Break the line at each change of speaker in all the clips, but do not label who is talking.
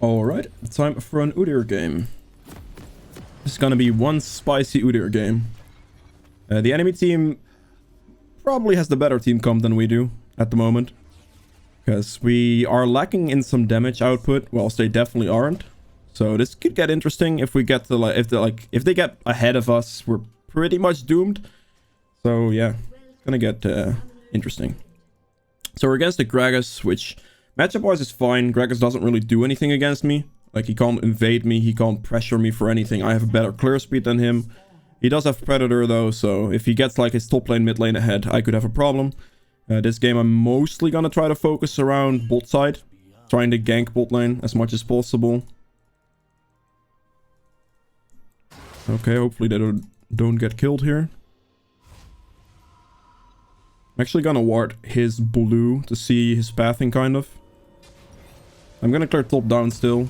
Alright, time for an Udyr game. This is gonna be one spicy Udyr game. The enemy team probably has the better team comp than we do at the moment. Because we are lacking in some damage output, whilst they definitely aren't. So this could get interesting if we get to if they get ahead of us, we're pretty much doomed. So yeah, it's gonna get interesting. So we're against the Gragas, which matchup-wise is fine. Gragas doesn't really do anything against me. Like, he can't invade me, he can't pressure me for anything. I have a better clear speed than him. He does have Predator though, so if he gets like his top lane, mid lane ahead, I could have a problem. This game I'm mostly gonna try to focus around bot side. Trying to gank bot lane as much as possible. Okay, hopefully they don't get killed here. I'm actually gonna ward his blue to see his pathing, kind of. I'm gonna clear top down still.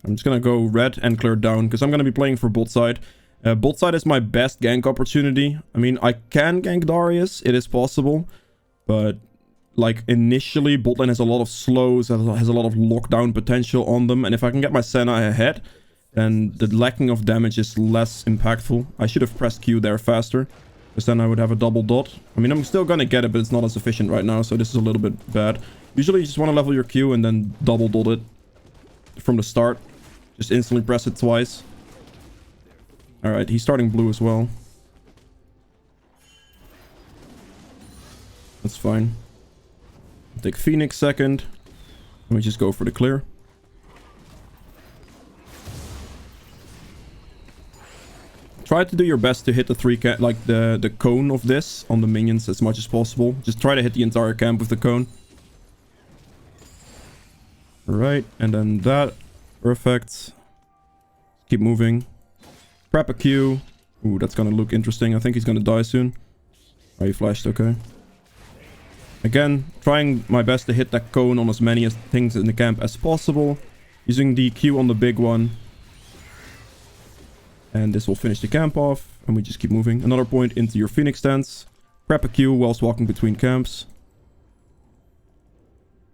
I'm just gonna go red and clear down, because I'm gonna be playing for bot side. Bot side is my best gank opportunity. I mean, I can gank Darius, it is possible. But, like, initially, bot lane has a lot of slows, has a lot of lockdown potential on them. And if I can get my Senna ahead, then the lacking of damage is less impactful. I should have pressed Q there faster, because then I would have a double dot. I mean, I'm still gonna get it, but it's not as efficient right now, so this is a little bit bad. Usually you just want to level your Q and then double dot it from the start. Just instantly press it twice. Alright, he's starting blue as well. That's fine. I'll take Phoenix second. And we just go for the clear. Try to do your best to hit the the cone of this on the minions as much as possible. Just try to hit the entire camp with the cone. Right, and then that. Perfect. Keep moving. Prep a Q. Ooh, that's gonna look interesting. I think he's gonna die soon. Oh, he flashed, okay. Again, trying my best to hit that cone on as many things in the camp as possible. Using the Q on the big one. And this will finish the camp off. And we just keep moving. Another point into your Phoenix stance. Prep a Q whilst walking between camps.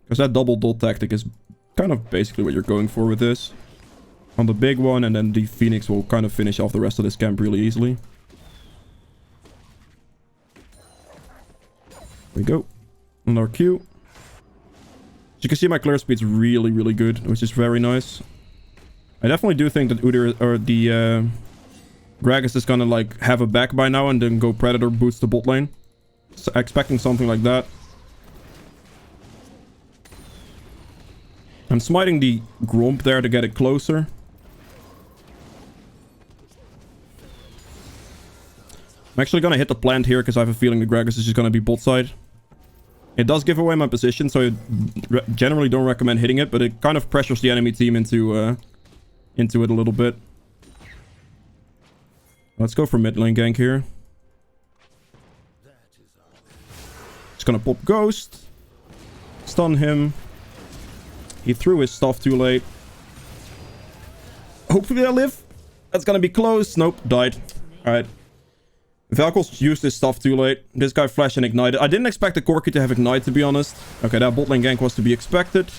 Because that double dot tactic is kind of basically what you're going for with this. On the big one, and then the Phoenix will kind of finish off the rest of this camp really easily. There we go. Another Q. As you can see, my clear speed's really, really good, which is very nice. I definitely do think that Udyr, or the Gragas is gonna like have a back by now and then go Predator boost the bot lane. So expecting something like that. I'm smiting the Gromp there to get it closer. I'm actually gonna hit the plant here because I have a feeling the Gragas is just gonna be bot side. It does give away my position, so I generally don't recommend hitting it, but it kind of pressures the enemy team into it a little bit. Let's go for mid lane gank here. Just gonna pop Ghost. Stun him. He threw his stuff too late. Hopefully I live. That's gonna be close. Nope, died. Alright. Valkos used his stuff too late. This guy flashed and ignited. I didn't expect the Corki to have ignite, to be honest. Okay, that bot lane gank was to be expected.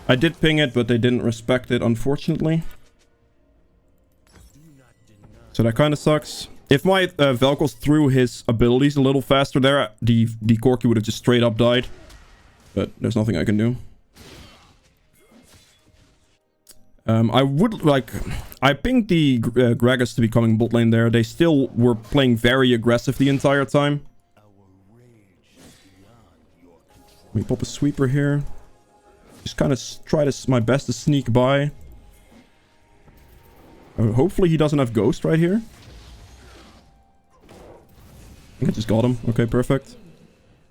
I did ping it, but they didn't respect it, unfortunately. So that kind of sucks. If my Valkos threw his abilities a little faster there, the Corki would have just straight up died. But there's nothing I can do. I pinged the Gragas to be coming bot lane there. They still were playing very aggressive the entire time. Let me pop a sweeper here. Just kind of try my best to sneak by. Hopefully he doesn't have Ghost right here. I think I just got him. Okay, perfect.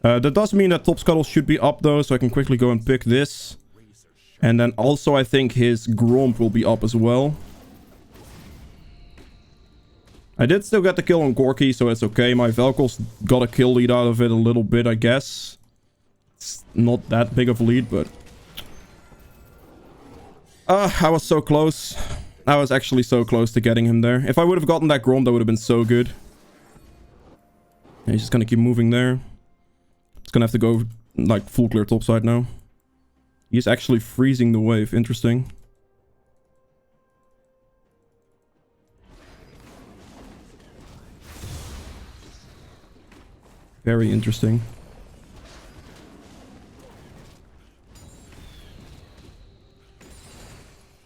That does mean that top scuttle should be up though, so I can quickly go and pick this. And then also I think his Gromp will be up as well. I did still get the kill on Corki, so it's okay. My Valkos got a kill lead out of it a little bit, I guess. It's not that big of a lead, but... I was so close. I was actually so close to getting him there. If I would have gotten that Gromp, that would have been so good. Yeah, he's just gonna keep moving there. Just gonna have to go like full clear topside now. He's actually freezing the wave. Interesting. Very interesting.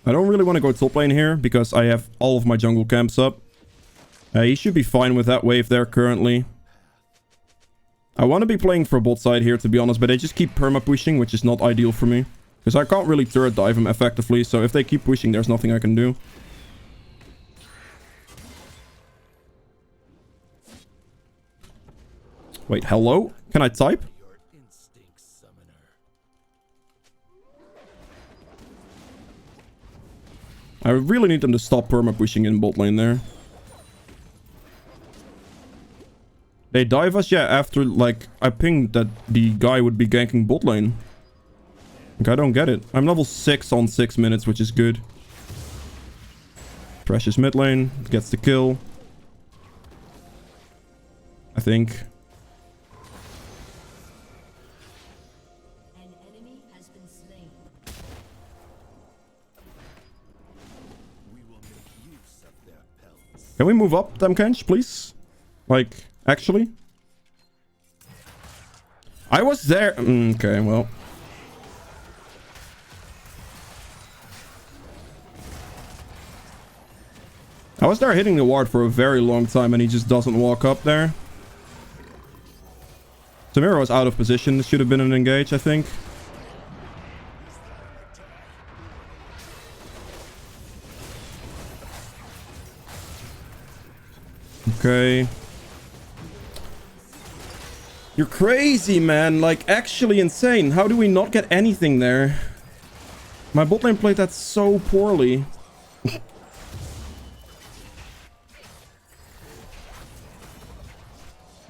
I don't really want to go top lane here because I have all of my jungle camps up. He should be fine with that wave there currently. I want to be playing for bot side here, to be honest, but they just keep perma-pushing, which is not ideal for me. Because I can't really turret dive him effectively, so if they keep pushing, there's nothing I can do. Wait, hello? Can I type? I really need them to stop perma-pushing in bot lane there. They dive us, yeah, after, like, I pinged that the guy would be ganking bot lane. Like, I don't get it. I'm level 6 on 6 minutes, which is good. Precious mid lane. Gets the kill. I think.
An enemy has been slain. We will make use of their pelts.
Can we move up, Damkench, please? Like, actually? I was there. Okay, well. I was there hitting the ward for a very long time and he just doesn't walk up there. Samira was out of position. This should have been an engage, I think. Okay. You're crazy, man. Like, actually insane. How do we not get anything there? My bot lane played that so poorly.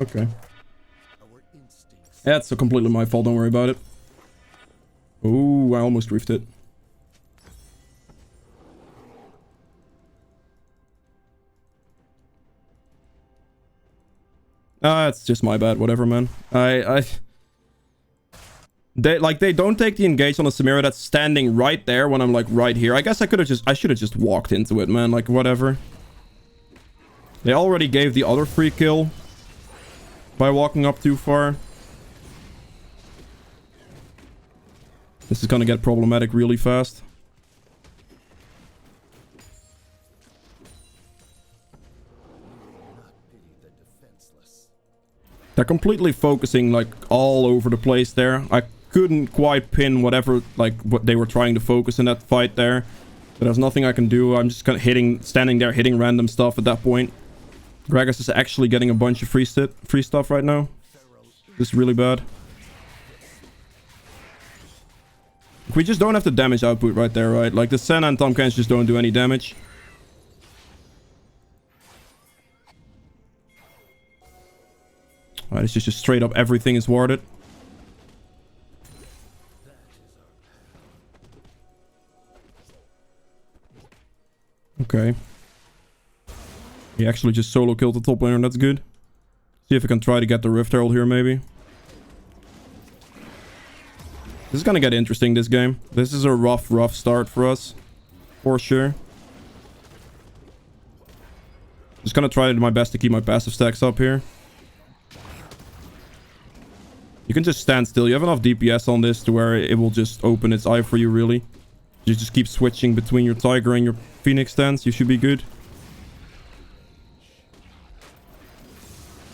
Okay. That's completely my fault. Don't worry about it. Oh, I almost reefed it. It's just my bad. Whatever, man. They don't take the engage on a Samira that's standing right there when I'm like right here. I guess I should have just walked into it, man. Like, whatever. They already gave the other free kill by walking up too far. This is gonna get problematic really fast. They're completely focusing like all over the place there. I couldn't quite pin whatever, like what they were trying to focus in that fight there. But there's nothing I can do. I'm just kind of standing there hitting random stuff at that point. Gragas is actually getting a bunch of free stuff right now. This is really bad. We just don't have the damage output right there, right? Like the Senna and Tomkins just don't do any damage. Alright, it's just straight up everything is warded. Okay. He actually just solo killed the top laner, that's good. See if I can try to get the Rift Herald here, maybe. This is gonna get interesting, this game. This is a rough start for us. For sure. Just gonna try my best to keep my passive stacks up here. You can just stand still. You have enough DPS on this to where it will just open its eye for you, really. You just keep switching between your Tiger and your Phoenix stance. You should be good.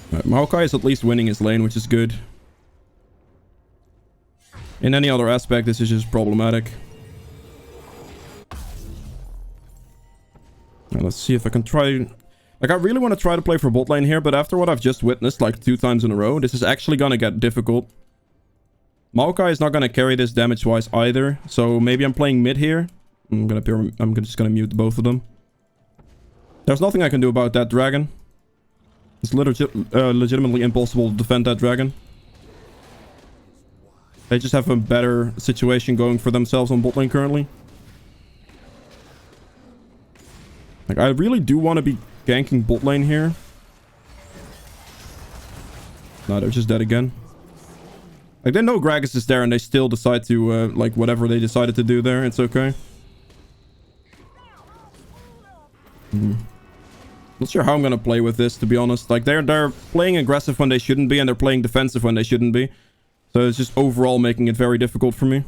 Right, Maokai is at least winning his lane, which is good. In any other aspect, this is just problematic. Now, let's see if I can try... Like, I really want to try to play for bot lane here, but after what I've just witnessed, like 2 times in a row, this is actually gonna get difficult. Maokai is not gonna carry this damage-wise either, so maybe I'm playing mid here. I'm just gonna mute both of them. There's nothing I can do about that dragon. It's legitimately impossible to defend that dragon. They just have a better situation going for themselves on bot lane currently. Like, I really do want to be ganking bot lane here. No, they're just dead again. Like, they know Gragas is there and they still decide to, like, whatever they decided to do there. It's okay. Not sure how I'm gonna play with this, to be honest. Like, they're playing aggressive when they shouldn't be, and they're playing defensive when they shouldn't be. So it's just overall making it very difficult for me.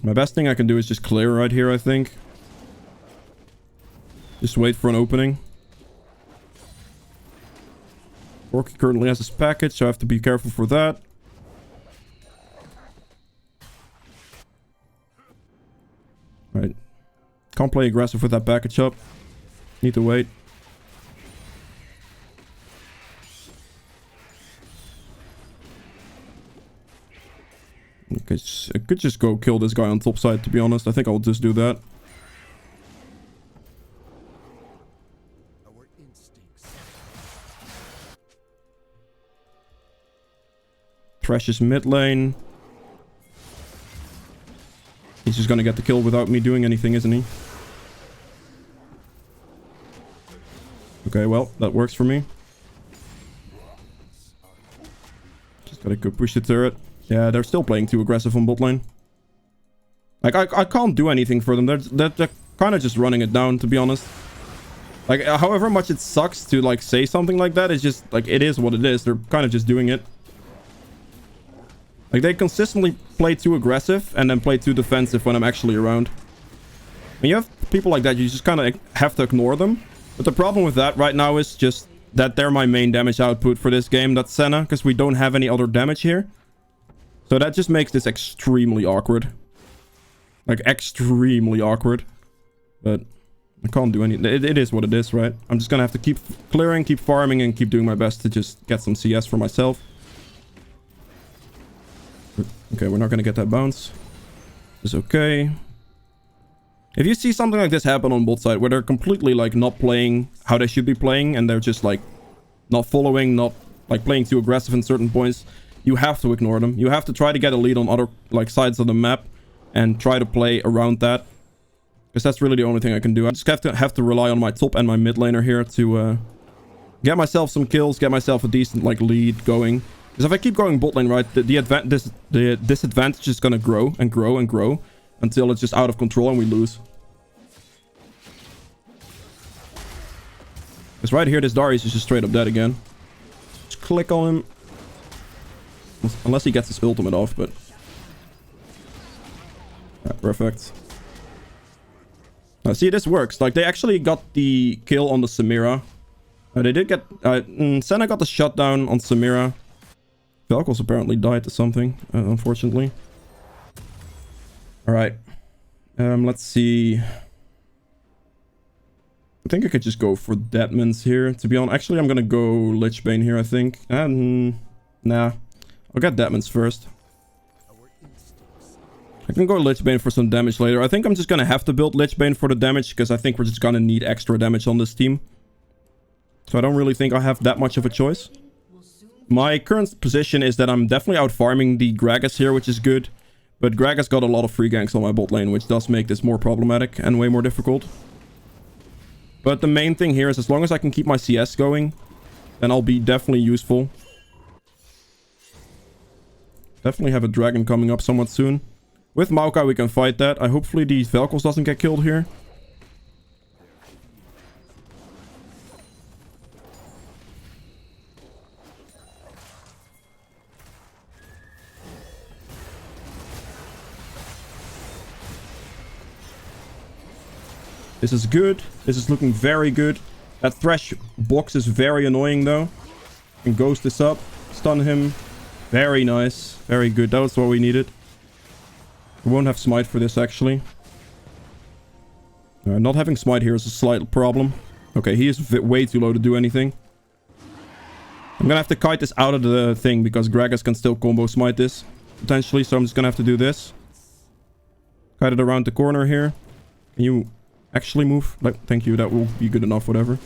My best thing I can do is just clear right here, I think. Just wait for an opening. Orky currently has his package, so I have to be careful for that. Right. Can't play aggressive with that package up. Need to wait. Okay, I could just go kill this guy on top side, to be honest. I think I'll just do that.
Our instincts.
Thresh is mid lane. He's just gonna get the kill without me doing anything, isn't he? Okay, well, that works for me. Just gotta go push the turret. Yeah, they're still playing too aggressive on bot lane. Like, I can't do anything for them. They're kind of just running it down, to be honest. Like, however much it sucks to, like, say something like that, it's just, like, it is what it is. They're kind of just doing it. Like, they consistently play too aggressive and then play too defensive when I'm actually around. When you have people like that, you just kind of have to ignore them. But the problem with that right now is just that they're my main damage output for this game. That's Senna, because we don't have any other damage here. So that just makes this extremely awkward. Like, extremely awkward. But I can't do anything. It is what it is, right? I'm just gonna have to keep clearing, keep farming, and keep doing my best to just get some CS for myself. Okay, we're not gonna get that bounce. It's okay. If you see something like this happen on bot side, where they're completely, like, not playing how they should be playing, and they're just, like, not following, not, like, playing too aggressive in certain points, you have to ignore them. You have to try to get a lead on other, like, sides of the map, and try to play around that. Because that's really the only thing I can do. I just have to rely on my top and my mid laner here to get myself some kills, get myself a decent, like, lead going. Because if I keep going bot lane, right, the disadvantage is gonna grow and grow and grow until it's just out of control and we lose. Because right here, this Darius is just straight up dead again. Just click on him. Unless he gets his ultimate off, but... Yeah, perfect. See, this works. Like, they actually got the kill on the Samira. They did get... Senna got the shutdown on Samira. Velkos apparently died to something, unfortunately. Alright. Let's see. I think I could just go for Deadmans here, to be honest. Actually, I'm gonna go Lichbane here, I think. Nah. I'll get Deadmans first. I can go Lichbane for some damage later. I think I'm just gonna have to build Lichbane for the damage, because I think we're just gonna need extra damage on this team. So I don't really think I have that much of a choice. My current position is that I'm definitely out farming the Gragas here, which is good. But Gragas got a lot of free ganks on my bot lane, which does make this more problematic and way more difficult. But the main thing here is as long as I can keep my CS going, then I'll be definitely useful. Definitely have a dragon coming up somewhat soon. With Maokai we can fight that. Hopefully the Velkos doesn't get killed here. This is good. This is looking very good. That Thresh box is very annoying though. Can ghost this up. Stun him. Very nice. Very good. That was what we needed. We won't have smite for this actually. Not having smite here is a slight problem. Okay, he is way too low to do anything. I'm gonna have to kite this out of the thing because Gragas can still combo smite this potentially. So I'm just gonna have to do this. Kite it around the corner here. Can you actually move? Thank you, that will be good enough, whatever.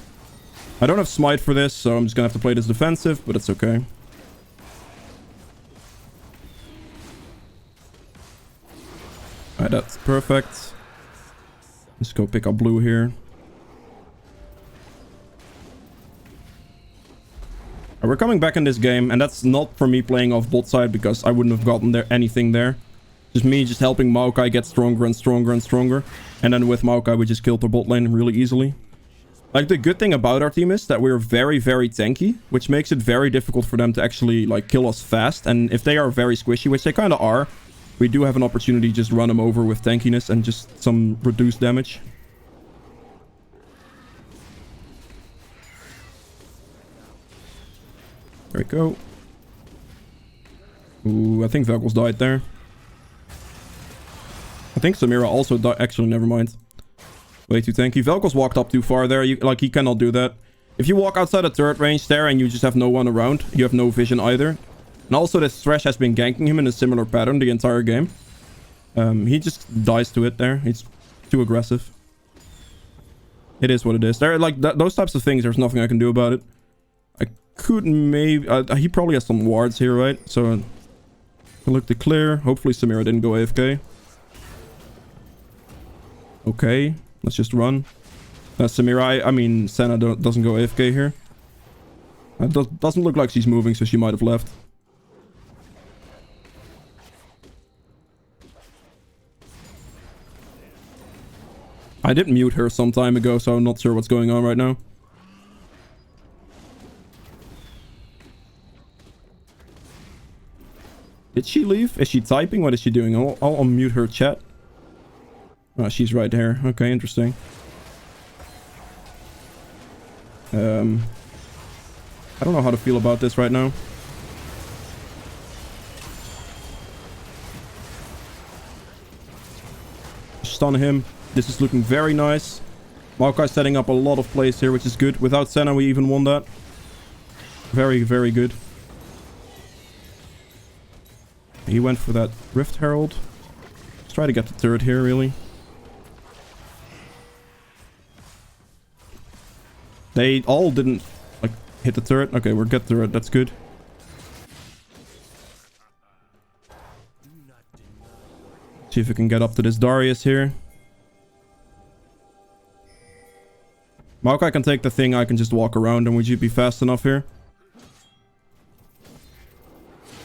I don't have smite for this, so I'm just gonna have to play this defensive, but it's okay. Alright, that's perfect. Let's go pick up blue here. We're coming back in this game, and that's not for me playing off bot side, because I wouldn't have gotten there anything there. Just me just helping Maokai get stronger and stronger and stronger. And then with Maokai, we just killed the bot lane really easily. Like, the good thing about our team is that we're very, very tanky, which makes it very difficult for them to actually, like, kill us fast. And if they are very squishy, which they kind of are, we do have an opportunity to just run them over with tankiness and just some reduced damage. There we go. Ooh, I think Velkos died there. I think Samira also died. Actually, never mind. Way too tanky. Velkos walked up too far there. Like, he cannot do that. If you walk outside the turret range there and you just have no one around, you have no vision either. And also, this Thresh has been ganking him in a similar pattern the entire game. He just dies to it there. He's too aggressive. It is what it is. There, like, those types of things, there's nothing I can do about it. I could maybe... he probably has some wards here, right? So, look to clear. Hopefully, Samira didn't go AFK. Okay. Let's just run. Samira, I mean, Senna doesn't go AFK here. It doesn't look like she's moving, so she might have left. I did mute her some time ago, so I'm not sure what's going on right now. Did she leave? Is she typing? What is she doing? I'll unmute her chat. Oh, she's right there. Okay, interesting. I don't know how to feel about this right now. Stun him. This is looking very nice. Maokai setting up a lot of plays here, which is good. Without Senna, we even won that. Very, very good. He went for that Rift Herald. Let's try to get the turret here, really. They all didn't, like, hit the turret. Okay, we're get turret. That's good. See if we can get up to this Darius here. Maokai can take the thing. I can just walk around, and we should be fast enough here.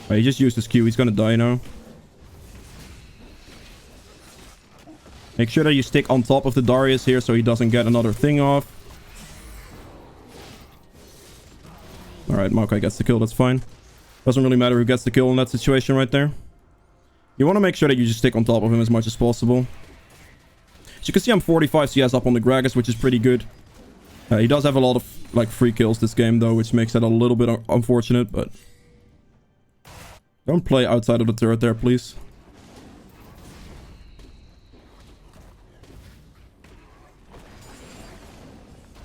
Oh, he just used his Q. He's gonna die now. Make sure that you stick on top of the Darius here so he doesn't get another thing off. Alright, Maokai gets the kill. That's fine. Doesn't really matter who gets the kill in that situation right there. You want to make sure that you just stick on top of him as much as possible. As you can see, I'm 45 CS up on the Gragas, which is pretty good. He does have a lot of, like, free kills this game, though, which makes that a little bit unfortunate, but... Don't play outside of the turret there, please.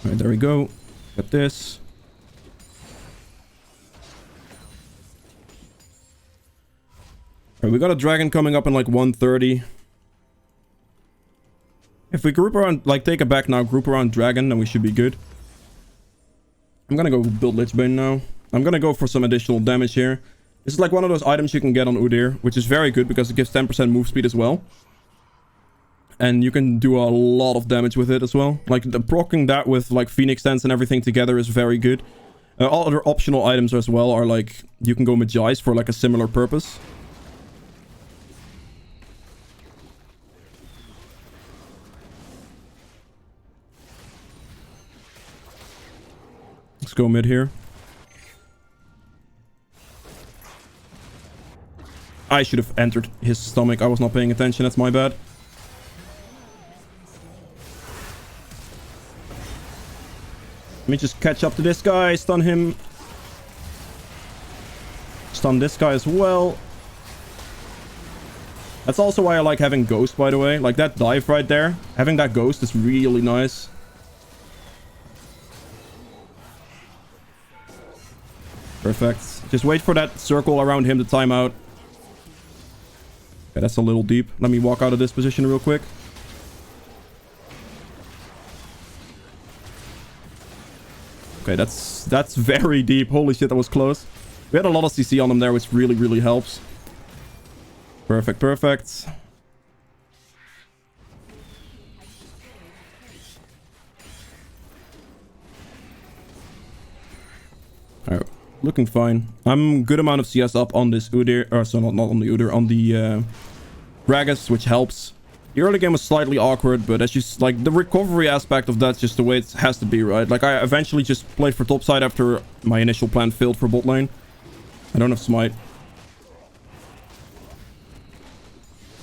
Alright, there we go. Got this. Alright, we got a dragon coming up in, like, 130. If we group around, like, take it back now, group around dragon, then we should be good. I'm gonna go build Lichbane now. I'm gonna go for some additional damage here. This is like one of those items you can get on Udyr, which is very good because it gives 10% move speed as well. And you can do a lot of damage with it as well. Like, proccing that with, like, Phoenix Dance and everything together is very good. All other optional items as well are, like, you can go Magi's for, like, a similar purpose. Let's go mid here. I should have entered his stomach. I was not paying attention. That's my bad. Let me just catch up to this guy. Stun him. Stun this guy as well. That's also why I like having Ghost, by the way. Like, that dive right there. Having that Ghost is really nice. Perfect. Just wait for that circle around him to time out. Okay, that's a little deep. Let me walk out of this position real quick. Okay, that's very deep. Holy shit, that was close. We had a lot of CC on him there, which really, really helps. Perfect, perfect. Alright. looking fine. I'm good amount of CS up on this Udyr, or so not on the Udyr, on the Gragas, which helps. The early game was slightly awkward, but as you like, the recovery aspect of that's just the way it has to be, right? Like, I eventually just played for topside after my initial plan failed for bot lane. I don't have smite.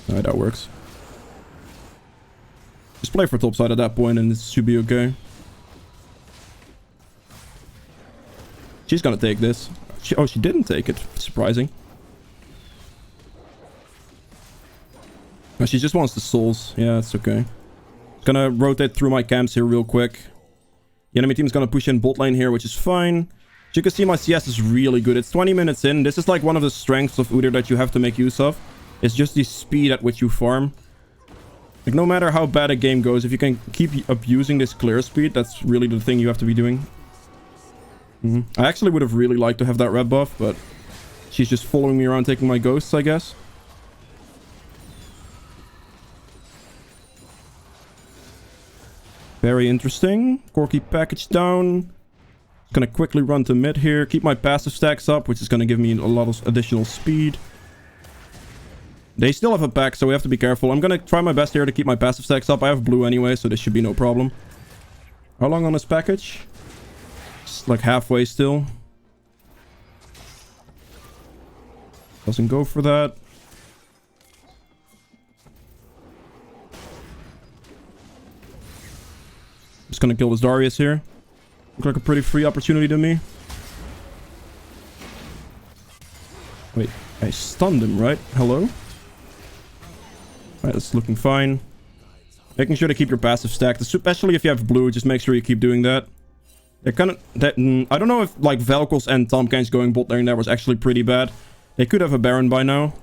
Alright, that works. Just play for topside at that point and it should be okay. She's gonna take this. She didn't take it. Surprising. Oh, she just wants the souls. Yeah, it's okay. Gonna rotate through my camps here real quick. The enemy team's gonna push in bot lane here, which is fine. As you can see, my CS is really good. It's 20 minutes in. This is like one of the strengths of Udyr that you have to make use of. It's just the speed at which you farm. Like, no matter how bad a game goes, if you can keep abusing this clear speed, that's really the thing you have to be doing. I actually would have really liked to have that red buff, but she's just following me around taking my ghosts, I guess. Very interesting. Corky package down. Gonna quickly run to mid here. Keep my passive stacks up, which is gonna give me a lot of additional speed. They still have a pack, so we have to be careful. I'm gonna try my best here to keep my passive stacks up. I have blue anyway, so this should be no problem. How long on this package? It's like halfway still. Doesn't go for that. Just gonna kill this Darius here. Look like a pretty free opportunity to me. Wait, I stunned him, right? Hello? Alright, that's looking fine. Making sure to keep your passive stacked, especially if you have blue. Just make sure you keep doing that. They're kind of... I don't know if, like, Velkos and Tomkins going bot lane there was actually pretty bad. They could have a Baron by now.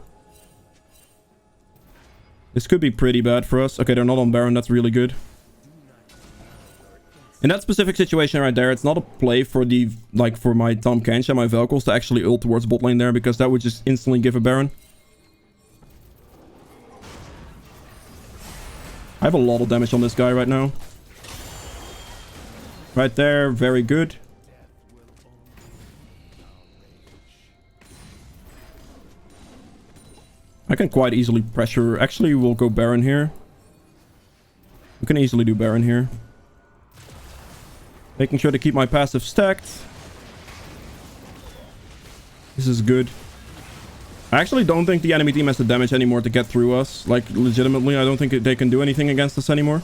This could be pretty bad for us. Okay, they're not on Baron. That's really good. In that specific situation right there, it's not a play for the, like, for my Tahm Kench and my Velkos to actually ult towards bot lane there, because that would just instantly give a Baron. I have a lot of damage on this guy right now. Right there, very good. I can quite easily pressure. Actually, we'll go Baron here. We can easily do Baron here. Making sure to keep my passive stacked. This is good. I actually don't think the enemy team has the damage anymore to get through us. Like, legitimately, I don't think they can do anything against us anymore.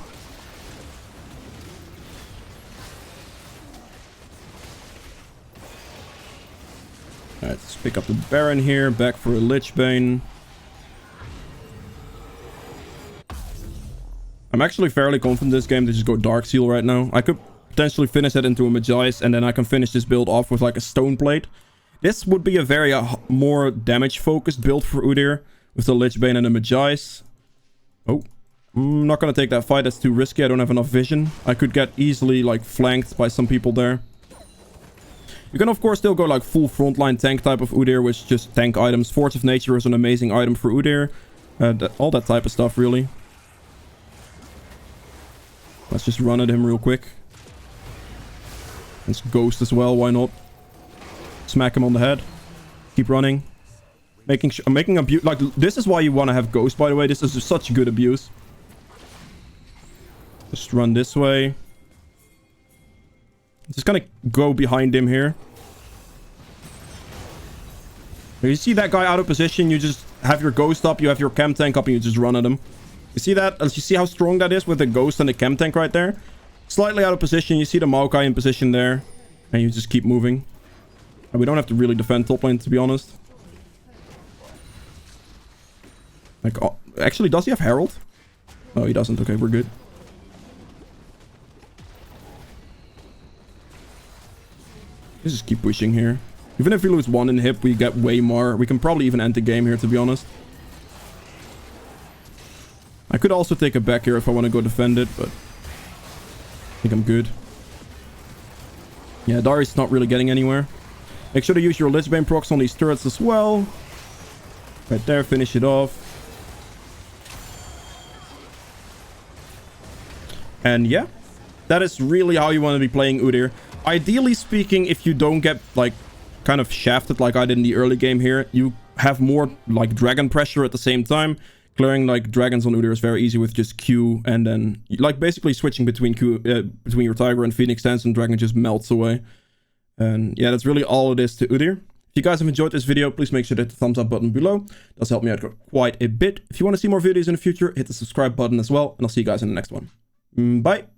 Alright, let's pick up the Baron here. Back for a Lich Bane. I'm actually fairly confident this game to just go Dark Seal right now. I could potentially finish it into a Magi's, and then I can finish this build off with like a Stone Plate. This would be a very more damage focused build for Udyr with the Lich Bane and the Magi's. Oh, I'm not gonna take that fight. That's too risky. I don't have enough vision. I could get easily like flanked by some people there. You can of course still go like full frontline tank type of Udyr with just tank items. Force of Nature is an amazing item for Udyr. All that type of stuff really. Let's just run at him real quick. Let's ghost as well, why not? Smack him on the head. Keep running. Making abuse. Like, this is why you want to have ghost, by the way. This is just such good abuse. Just run this way. Just gonna go behind him here. You see that guy out of position, you just have your ghost up, you have your chem tank up, and you just run at him. You see that? You see how strong that is with the ghost and the chem tank right there? Slightly out of position. You see the Maokai in position there. And you just keep moving. And we don't have to really defend top lane, to be honest. Like, oh, actually, does he have Herald? No, he doesn't. Okay, we're good. Let's just keep pushing here. Even if we lose one in hip, we get way more. We can probably even end the game here, to be honest. I could also take a back here if I want to go defend it, but I think I'm good. Yeah, Darius is not really getting anywhere. Make sure to use your Lich Bane procs on these turrets as well. Right there, finish it off. And yeah, that is really how you want to be playing Udyr. Ideally speaking, if you don't get like kind of shafted like I did in the early game here, you have more like dragon pressure at the same time. Clearing like dragons on Udyr is very easy with just Q, and then like basically switching between between your Tiger and Phoenix Dance, and dragon just melts away. And yeah, that's really all it is to Udyr. If you guys have enjoyed this video, please make sure to hit the thumbs up button below. It does help me out quite a bit. If you want to see more videos in the future, hit the subscribe button as well, and I'll see you guys in the next one. Bye!